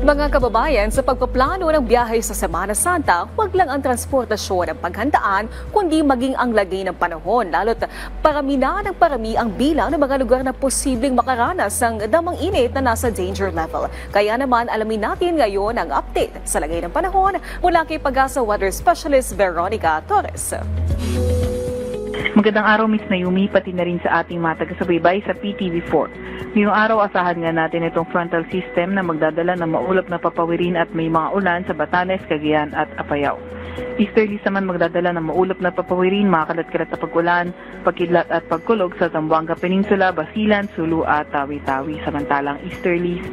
Mga kababayan, sa pagpaplano ng biyahe sa Semana Santa, huwag lang ang transportasyon ang paghandaan, kundi maging ang lagay ng panahon. Lalo't parami ang bilang ng mga lugar na posibleng makaranas ng damang init na nasa danger level. Kaya naman, alamin natin ngayon ang update sa lagay ng panahon mula kay Pag-asa Weather Specialist Veronica Torres. Magandang araw, Miss Naomi, pati na rin sa ating mga taga-subaybay sa PTV4. Ngayong araw, asahan nga natin itong frontal system na magdadala ng maulap na papawirin at may mga ulan sa Batanes, Cagayan at Apayao. Easterlies naman magdadala ng maulap na papawirin, mga kalat-kalat na pag-ulan, pagkidlat at pagkulog sa Zamboanga Peninsula, Basilan, Sulu at Tawi-Tawi. Samantalang easterlies,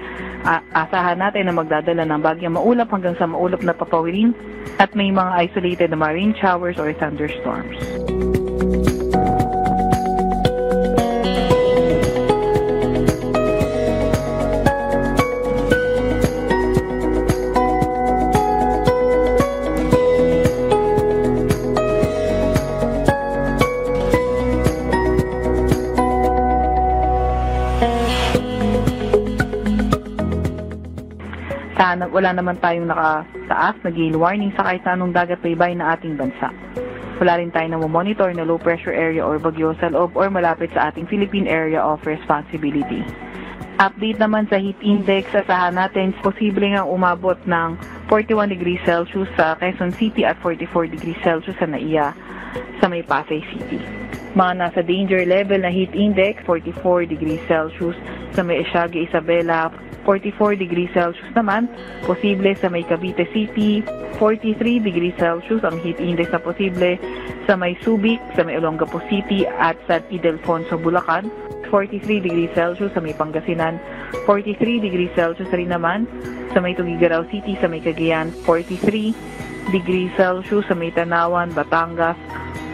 asahan natin na magdadala ng bagyang maulap hanggang sa maulap na papawirin at may mga isolated na rain showers or thunderstorms. Wala naman tayong nakataas na gale warning sa kahit anong dagat baybay na ating bansa. Wala rin tayong namomonitor na low pressure area or bagyo sa loob or malapit sa ating Philippine Area of Responsibility. Update naman sa heat index, asahan natin posible nga umabot ng 41 degrees Celsius sa Quezon City at 44 degrees Celsius sa Naiya sa may Pasay City. Mga nasa danger level na heat index, 44 degrees Celsius sa may Asiaga Isabela, 44 degrees Celsius naman, posible sa may Cavite City, 43 degrees Celsius ang heat index na posible sa may Subic, sa may Olongapo City at sa Ildefonso, Bulacan, 43 degrees Celsius sa may Pangasinan, 43 degrees Celsius rin naman sa may Tuguegarao City, sa may Cagayan, 43 degrees Celsius sa may Tanawan, Batangas,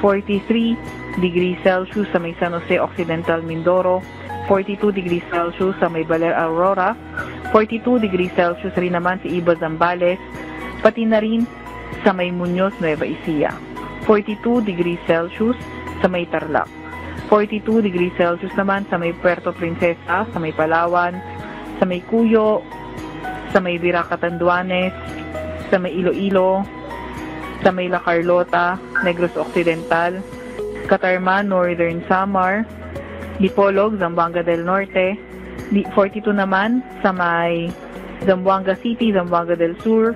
43 degrees Celsius sa may San Jose Occidental, Mindoro, 42 degrees Celsius sa may Baler, Aurora, 42 degrees Celsius rin naman sa Iba, Zambales, pati na rin sa may Muñoz, Nueva Ecija, 42 degrees Celsius sa may Tarlac, 42 degrees Celsius naman sa may Puerto Princesa, sa may Palawan, sa may Cuyo, sa may Viraca, Catanduanes, sa may Iloilo, sa may La Carlota, Negros Occidental, Catarman, Northern Samar, Dipolog, Zamboanga del Norte, 42 naman sa may Zamboanga City, Zamboanga del Sur,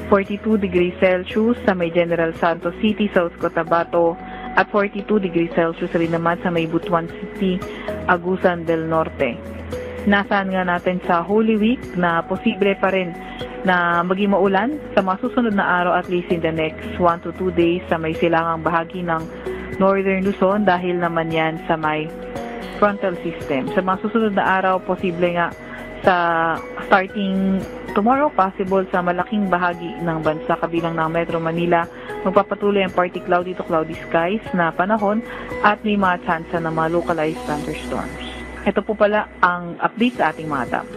42 degrees Celsius sa may General Santos City, South Cotabato, at 42 degrees Celsius rin naman sa may Butuan City, Agusan del Norte. Nasaan nga natin sa Holy Week na posible pa rin na maging maulan sa mga susunod na araw, at least in the next 1 to 2 days sa may silangang bahagi ng Northern Luzon dahil naman yan sa may frontal system. Sa mga susunod na araw, posible nga sa starting tomorrow, possible sa malaking bahagi ng bansa kabilang ng Metro Manila, magpapatuloy ang partly cloudy to cloudy skies na panahon at may mga tsansa ng mga localized thunderstorms. Ito po pala ang update sa ating mga tap.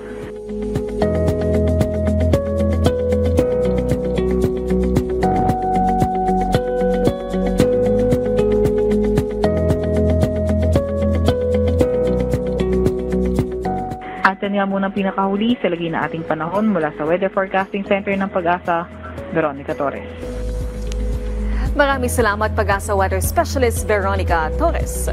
Atin nga muna pinakahuli sa lagay na ating panahon mula sa Weather Forecasting Center ng Pag-asa, Veronica Torres. Maraming salamat, Pag-asa Weather Specialist Veronica Torres.